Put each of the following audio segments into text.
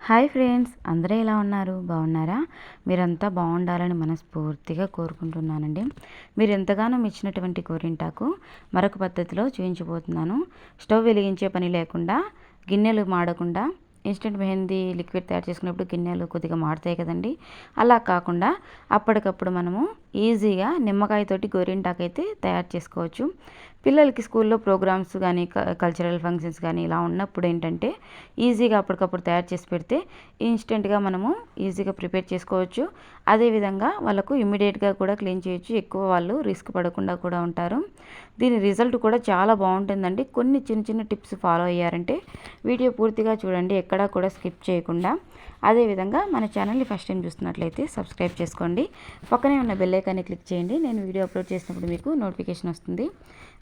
Hi friends, అందరూ ఎలా ఉన్నారు? బాగున్నారా? మీరంతా బాగుండాలని మనస్ఫూర్తిగా కోరుకుంటున్నానండి. మీరు ఎంతగానో మెచ్చినటువంటి గోరింటాకు మరొక పద్ధతిలో చూపించబోతున్నాను. స్టవ్ వెలిగించే పని లేకుండా, గిన్నెలు మాడకుండా, ఇన్స్టెంట్ మెహందీ లిక్విడ్ తయారు చేసుకున్నప్పుడు గిన్నెలు కొద్దిగా మాడతాయి కదండి. అలా కాకుండా అప్పటికప్పుడు మనము ఈజీగా నిమ్మకాయతోటి గోరింటాకు అయితే తయారు చేసుకోవచ్చు. పిల్లలకి స్కూల్లో ప్రోగ్రామ్స్ కానీ కల్చరల్ ఫంక్షన్స్ కానీ ఇలా ఉన్నప్పుడు ఏంటంటే ఈజీగా అప్పటికప్పుడు తయారు చేసి పెడితే ఇన్స్టెంట్గా మనము ఈజీగా ప్రిపేర్ చేసుకోవచ్చు. అదేవిధంగా వాళ్ళకు ఇమ్మీడియట్గా కూడా క్లీన్ చేయొచ్చు. ఎక్కువ వాళ్ళు రిస్క్ పడకుండా కూడా ఉంటారు. దీని రిజల్ట్ కూడా చాలా బాగుంటుందండి. కొన్ని చిన్న చిన్న టిప్స్ ఫాలో అయ్యారంటే వీడియో పూర్తిగా చూడండి, ఎక్కడా కూడా స్కిప్ చేయకుండా. అదేవిధంగా మన ఛానల్ని ఫస్ట్ టైం చూస్తున్నట్లయితే సబ్స్క్రైబ్ చేసుకోండి. పక్కనే ఉన్న బెల్ ఐకాన్ని క్లిక్ చేయండి. నేను వీడియో అప్లోడ్ చేసినప్పుడు మీకు నోటిఫికేషన్ వస్తుంది.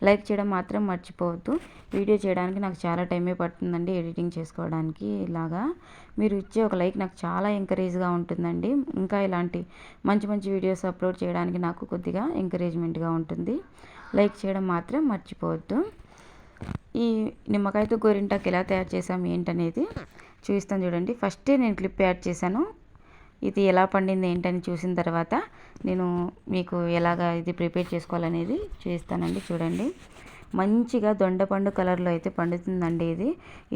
లైక్ చేయడం మాత్రం మర్చిపోవద్దు. వీడియో చేయడానికి నాకు చాలా టైమే పడుతుందండి, ఎడిటింగ్ చేసుకోవడానికి. ఇలాగా మీరు ఇచ్చే ఒక లైక్ నాకు చాలా ఎంకరేజ్గా ఉంటుందండి. ఇంకా ఇలాంటి మంచి మంచి వీడియోస్ అప్లోడ్ చేయడానికి నాకు కొద్దిగా ఎంకరేజ్మెంట్గా ఉంటుంది. లైక్ చేయడం మాత్రం మర్చిపోవద్దు. ఈ నిమ్మకాయతో గోరింటాకు ఎలా తయారు చేసాం ఏంటనేది చూపిస్తాను చూడండి. ఫస్టే నేను క్లిప్ యాడ్ చేశాను. ఇది ఎలా పండింది ఏంటని చూసిన తర్వాత నేను మీకు ఎలాగా ఇది ప్రిపేర్ చేసుకోవాలనేది చూపిస్తానండి. చూడండి, మంచిగా దొండపండు కలర్లో అయితే పండుతుందండి.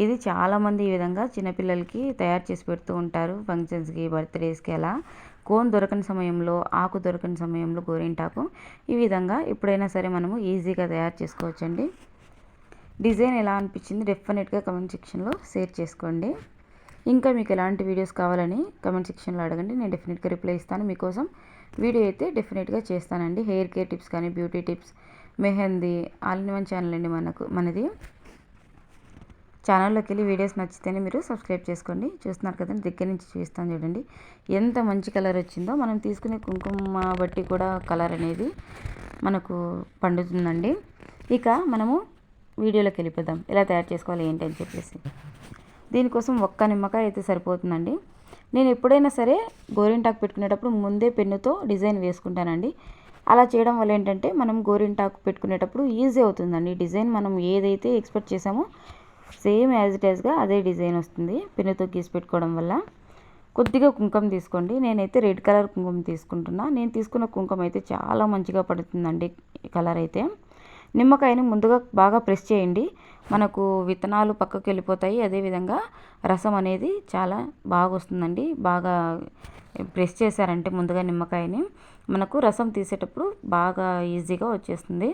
ఇది చాలామంది ఈ విధంగా చిన్నపిల్లలకి తయారు చేసి పెడుతూ ఉంటారు. ఫంక్షన్స్కి, బర్త్డేస్కి అలా కోన్ దొరకని సమయంలో, ఆకు దొరకని సమయంలో గోరింటాకు ఈ విధంగా ఎప్పుడైనా సరే మనము ఈజీగా తయారు చేసుకోవచ్చండి. డిజైన్ ఎలా అనిపించింది డెఫినెట్గా కమెంట్ సెక్షన్లో షేర్ చేసుకోండి. ఇంకా మీకు ఎలాంటి వీడియోస్ కావాలని కమెంట్ సెక్షన్లో అడగండి, నేను డెఫినెట్గా రిప్లై ఇస్తాను. మీకోసం వీడియో అయితే డెఫినెట్గా చేస్తానండి. హెయిర్ కేర్ టిప్స్ కానీ, beauty tips, mehndi, all in one channel అండి మనది. ఛానల్లోకి వెళ్ళి వీడియోస్ నచ్చితేనే మీరు సబ్స్క్రైబ్ చేసుకోండి. చూస్తున్నారు కదండి, దగ్గర నుంచి చూస్తాను చూడండి ఎంత మంచి కలర్ వచ్చిందో. మనం తీసుకునే కుంకుమ బట్టి కూడా కలర్ అనేది మనకు పండుతుందండి. ఇక మనము వీడియోలోకి వెళ్ళిపోదాం, ఎలా తయారు చేసుకోవాలి ఏంటి అని చెప్పేసి. దీనికోసం ఒక్క నిమ్మకాయ అయితే సరిపోతుందండి. నేను ఎప్పుడైనా సరే గోరింటాకు పెట్టుకునేటప్పుడు ముందే పెన్నుతో డిజైన్ వేసుకుంటానండి. అలా చేయడం వల్ల ఏంటంటే మనం గోరింటాకు పెట్టుకునేటప్పుడు ఈజీ అవుతుందండి. డిజైన్ మనం ఏదైతే ఎక్స్పెక్ట్ చేసామో సేమ్ యాజ్ ఇట్ యాజ్గా అదే డిజైన్ వస్తుంది పెన్నుతో గీసి పెట్టుకోవడం వల్ల. కొద్దిగా కుంకుమ తీసుకోండి. నేనైతే రెడ్ కలర్ కుంకుమ తీసుకుంటున్నా. నేను తీసుకున్న కుంకుమ అయితే చాలా మంచిగా పడుతుందండి కలర్ అయితే. నిమ్మకాయని ముందుగా బాగా ప్రెస్ చేయండి, మనకు విత్తనాలు పక్కకు వెళ్ళిపోతాయి. అదేవిధంగా రసం అనేది చాలా బాగా వస్తుందండి. బాగా ప్రెస్ చేశారంటే ముందుగా నిమ్మకాయని మనకు రసం తీసేటప్పుడు బాగా ఈజీగా వచ్చేస్తుంది.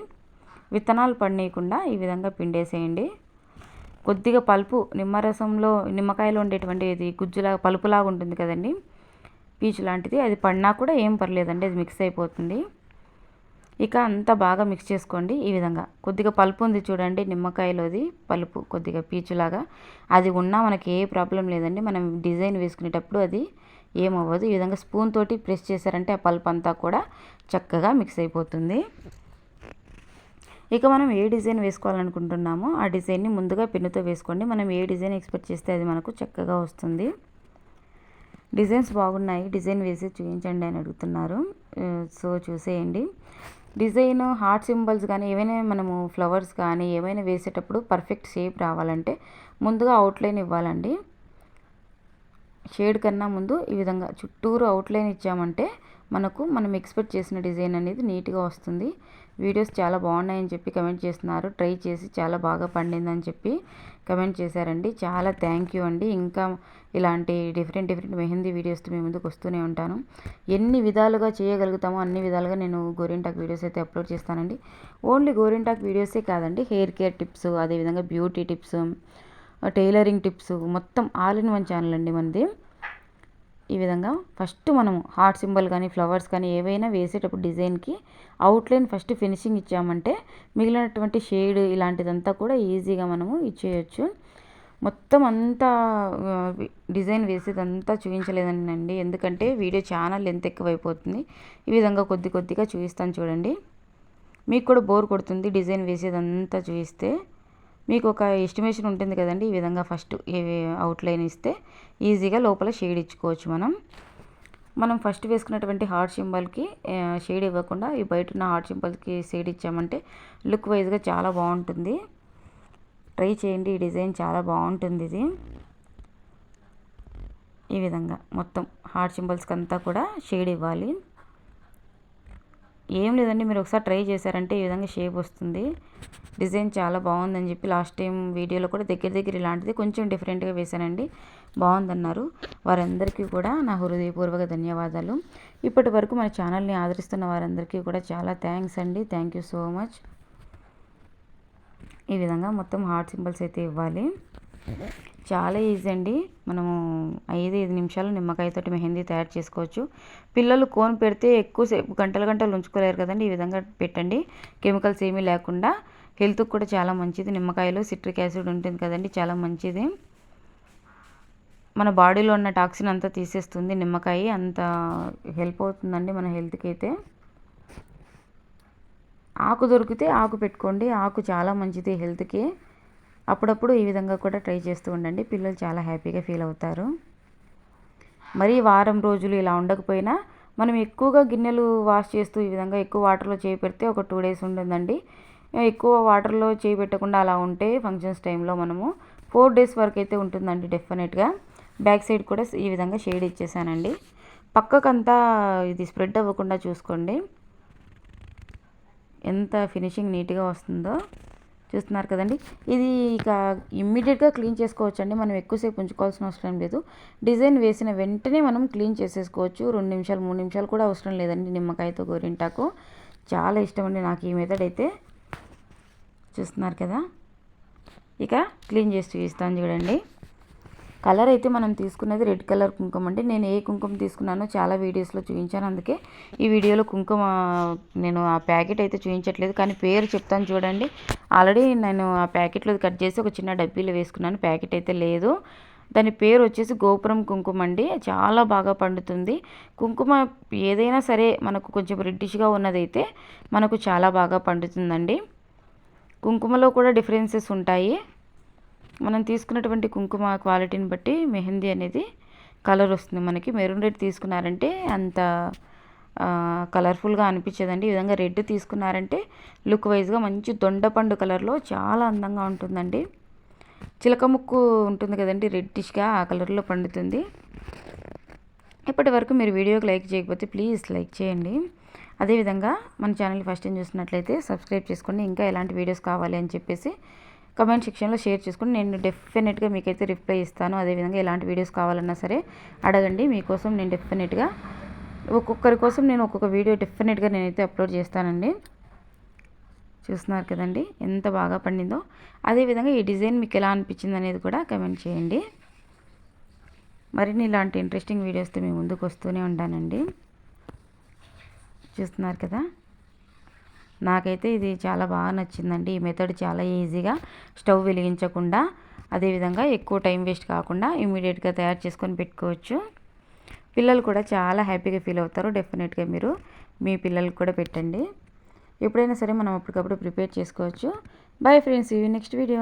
విత్తనాలు పడనీయకుండా ఈ విధంగా పిండేసేయండి. కొద్దిగా పలుపు నిమ్మరసంలో, నిమ్మకాయలో ఉండేటువంటి ఇది గుజ్జులాగా పలుపులాగా ఉంటుంది కదండి, పీచు లాంటిది, అది పడినా కూడా ఏం పర్లేదండి, అది మిక్స్ అయిపోతుంది. ఇక అంతా బాగా మిక్స్ చేసుకోండి. ఈ విధంగా కొద్దిగా పలుపు ఉంది చూడండి నిమ్మకాయలోది, పలుపు కొద్దిగా పీచులాగా, అది ఉన్నా మనకి ఏ ప్రాబ్లం లేదండి. మనం డిజైన్ వేసుకునేటప్పుడు అది ఏమవ్వదు. ఈ విధంగా స్పూన్ తోటి ప్రెస్ చేశారంటే ఆ పలుపు అంతా కూడా చక్కగా మిక్స్ అయిపోతుంది. ఇక మనం ఏ డిజైన్ వేసుకోవాలనుకుంటున్నామో ఆ డిజైన్ని ముందుగా పెన్నుతో వేసుకోండి. మనం ఏ డిజైన్ ఎక్స్పెక్ట్ చేస్తే అది మనకు చక్కగా వస్తుంది. డిజైన్స్ బాగున్నాయి, డిజైన్ వేసి చూపించండి అని అడుగుతున్నారు. సో చూసేయండి. డిజైన్ హార్ట్ సింబల్స్ కానీ ఏవైనా మనము ఫ్లవర్స్ కానీ ఏమైనా వేసేటప్పుడు పర్ఫెక్ట్ షేప్ రావాలంటే ముందుగా అవుట్లైన్ ఇవ్వాలండి. షేడ్ కన్నా ముందు ఈ విధంగా చుట్టూరు అవుట్లైన్ ఇచ్చామంటే మనం ఎక్స్పెక్ట్ చేసిన డిజైన్ అనేది నీట్గా వస్తుంది. వీడియోస్ చాలా బాగున్నాయని చెప్పి కమెంట్ చేస్తున్నారు. ట్రై చేసి చాలా బాగా పండిందని చెప్పి కమెంట్ చేశారండి. చాలా థ్యాంక్ యూ అండి. ఇంకా ఇలాంటి డిఫరెంట్ మెహందీ వీడియోస్తో మీ ముందుకు వస్తూనే ఉంటాను. ఎన్ని విధాలుగా చేయగలుగుతామో అన్ని విధాలుగా నేను గోరింటాకు వీడియోస్ అయితే అప్లోడ్ చేస్తానండి. ఓన్లీ గోరింటాకు వీడియోసే కాదండి, హెయిర్ కేర్ టిప్స్, అదేవిధంగా బ్యూటీ టిప్స్, టైలరింగ్ టిప్స్, మొత్తం ఆల్ ఇన్ వన్ ఛానల్ అండి మనది. ఈ విధంగా ఫస్ట్ మనము హార్ట్ సింబల్ కానీ ఫ్లవర్స్ కానీ ఏవైనా వేసేటప్పుడు డిజైన్కి అవుట్లైన్ ఫస్ట్ ఫినిషింగ్ ఇచ్చామంటే మిగిలినటువంటి షేడ్ ఇలాంటిదంతా కూడా ఈజీగా మనము ఇచ్చేయచ్చు. మొత్తం అంతా డిజైన్ వేసేదంతా చూపించలేదండి, ఎందుకంటే వీడియో చాలా లెంత్ ఎక్కువైపోతుంది. ఈ విధంగా కొద్దిగా చూపిస్తాను చూడండి. మీకు కూడా బోర్ కొడుతుంది డిజైన్ వేసేదంతా చూపిస్తే. మీకు ఒక ఎస్టిమేషన్ ఉంటుంది కదండి. ఈ విధంగా ఫస్ట్ అవుట్లైన్ ఇస్తే ఈజీగా లోపల షేడ్ ఇచ్చుకోవచ్చు. మనం ఫస్ట్ వేసుకున్నటువంటి హార్ట్ సింబల్కి షేడ్ ఇవ్వకుండా ఈ బయట ఉన్న హార్ట్ సింబల్కి షేడ్ ఇచ్చామంటే లుక్ వైజ్గా చాలా బాగుంటుంది. ట్రై చేయండి, ఈ డిజైన్ చాలా బాగుంటుంది. ఇది ఈ విధంగా మొత్తం హార్ట్ సింబల్స్కి అంతా కూడా షేడ్ ఇవ్వాలి. ఏం లేదండి, మీరు ఒకసారి ట్రై చేశారంటే ఈ విధంగా షేప్ వస్తుంది. డిజైన్ చాలా బాగుందని చెప్పి లాస్ట్ టైం వీడియోలో కూడా దగ్గర ఇలాంటిది కొంచెం డిఫరెంట్గా వేశానండి, బాగుందన్నారు. వారందరికీ కూడా నా హృదయపూర్వక ధన్యవాదాలు. ఇప్పటి వరకు మన ఛానల్ని ఆదరిస్తున్న వారందరికీ కూడా చాలా థ్యాంక్స్ అండి. Thank you so much. ఈ విధంగా మొత్తం హార్ట్ సింబల్స్ అయితే ఇవ్వాలి. చాలా ఈజీ అండి. మనము 5 నిమిషాలు నిమ్మకాయతోటి మెహందీ తయారు చేసుకోవచ్చు. పిల్లలు కోన్ పెడితే ఎక్కువసేపు గంటలు ఉంచుకోలేరు కదండి. ఈ విధంగా పెట్టండి, కెమికల్స్ ఏమీ లేకుండా. హెల్త్కి కూడా చాలా మంచిది. నిమ్మకాయలో సిట్రిక్ యాసిడ్ ఉంటుంది కదండి, చాలా మంచిది. మన బాడీలో ఉన్న టాక్సిన్ అంతా తీసేస్తుంది నిమ్మకాయ, అంత హెల్ప్ అవుతుందండి మన హెల్త్కి అయితే. ఆకు దొరికితే ఆకు పెట్టుకోండి, ఆకు చాలా మంచిది హెల్త్కి. అప్పుడప్పుడు ఈ విధంగా కూడా ట్రై చేస్తూ ఉండండి, పిల్లలు చాలా హ్యాపీగా ఫీల్ అవుతారు. మరి వారం రోజులు ఇలా ఉండకపోయినా మనం ఎక్కువగా గిన్నెలు వాష్ చేస్తూ ఈ విధంగా ఎక్కువ వాటర్లో చేయి పెడితే ఒక 2 days ఉంటుందండి. ఎక్కువ వాటర్లో చేయి పెట్టకుండా అలా ఉంటే ఫంక్షన్స్ టైంలో మనము 4 days వరకు అయితే ఉంటుందండి డెఫినెట్గా. బ్యాక్ సైడ్ కూడా ఈ విధంగా షేడ్ ఇచ్చేసానండి. పక్కకంతా ఇది స్ప్రెడ్ అవ్వకుండా చూసుకోండి, ఎంత ఫినిషింగ్ నీట్గా వస్తుందో. చూస్తున్నారు కదండి. ఇది ఇక ఇమ్మీడియట్గా క్లీన్ చేసుకోవచ్చండి, మనం ఎక్కువసేపు ఉంచుకోవాల్సిన అవసరం లేదు. డిజైన్ వేసిన వెంటనే మనం క్లీన్ చేసేసుకోవచ్చు. 2 నిమిషాలు 3 నిమిషాలు కూడా అవసరం లేదండి. నిమ్మకాయతో గోరింటాకు చాలా ఇష్టం అండి నాకు ఈ మెథడ్ అయితే. చూస్తున్నారు కదా, ఇక క్లీన్ చేసి చూపిస్తాను చూడండి. కలర్ అయితే మనం తీసుకున్నది రెడ్ కలర్ కుంకుమ అండి. నేను ఏ కుంకుమ తీసుకున్నానో చాలా వీడియోస్లో చూపించాను, అందుకే ఈ వీడియోలో కుంకుమ నేను ఆ ప్యాకెట్ అయితే చూపించట్లేదు, కానీ పేరు చెప్తాను చూడండి. ఆల్రెడీ నేను ఆ ప్యాకెట్లో కట్ చేసి ఒక చిన్న డబ్బీలో వేసుకున్నాను, ప్యాకెట్ అయితే లేదు. దాని పేరు వచ్చేసి గోపురం కుంకుమ అండి. చాలా బాగా పండుతుంది కుంకుమ. ఏదైనా సరే మనకు కొంచెం రెడ్డిష్గా ఉన్నదైతే మనకు చాలా బాగా పండుతుందండి. కుంకుమలో కూడా డిఫరెన్సెస్ ఉంటాయి. మనం తీసుకున్నటువంటి కుంకుమ క్వాలిటీని బట్టి మెహందీ అనేది కలర్ వస్తుంది మనకి. మెరూన్ రెడ్ తీసుకున్నారంటే అంత కలర్ఫుల్గా అనిపించదండి. ఈ విధంగా రెడ్ తీసుకున్నారంటే లుక్ వైజ్గా మంచి దొండపండు కలర్లో చాలా అందంగా ఉంటుందండి. చిలక ముక్కు ఉంటుంది కదండి, రెడ్డిష్గా ఆ కలర్లో పండుతుంది. ఇప్పటి వరకు మీరు వీడియోకి లైక్ చేయకపోతే ప్లీజ్ లైక్ చేయండి. అదేవిధంగా మన ఛానల్ ఫస్ట్ టైం చూసినట్లయితే సబ్స్క్రైబ్ చేసుకోండి. ఇంకా ఎలాంటి వీడియోస్ కావాలి అని చెప్పేసి కమెంట్ సెక్షన్లో షేర్ చేసుకుని నేను డెఫినెట్గా మీకైతే రిప్లై ఇస్తాను. అదేవిధంగా ఎలాంటి వీడియోస్ కావాలన్నా సరే అడగండి, మీకోసం నేను డెఫినెట్గా ఒక్కొక్కరి కోసం నేను ఒక్కొక్క వీడియో డెఫినెట్గా నేనైతే అప్లోడ్ చేస్తానండి. చూస్తున్నారు కదండి ఎంత బాగా పండిందో. అదేవిధంగా ఈ డిజైన్ మీకు ఎలా అనిపించింది అనేది కూడా కమెంట్ చేయండి. మరిన్ని ఇలాంటి ఇంట్రెస్టింగ్ వీడియోస్తో మీ ముందుకు వస్తూనే ఉంటానండి. చూస్తున్నారు కదా, నాకైతే ఇది చాలా బాగా నచ్చిందండి. ఈ మెథడ్ చాలా ఈజీగా, స్టవ్ వెలిగించకుండా, అదేవిధంగా ఎక్కువ టైం వేస్ట్ కాకుండా ఇమీడియట్గా తయారు చేసుకొని పెట్టుకోవచ్చు. పిల్లలు కూడా చాలా హ్యాపీగా ఫీల్ అవుతారు. డెఫినెట్గా మీరు మీ పిల్లలకు కూడా పెట్టండి. ఎప్పుడైనా సరే మనం అప్పటికప్పుడు ప్రిపేర్ చేసుకోవచ్చు. బై ఫ్రెండ్స్, ఈ నెక్స్ట్ వీడియో.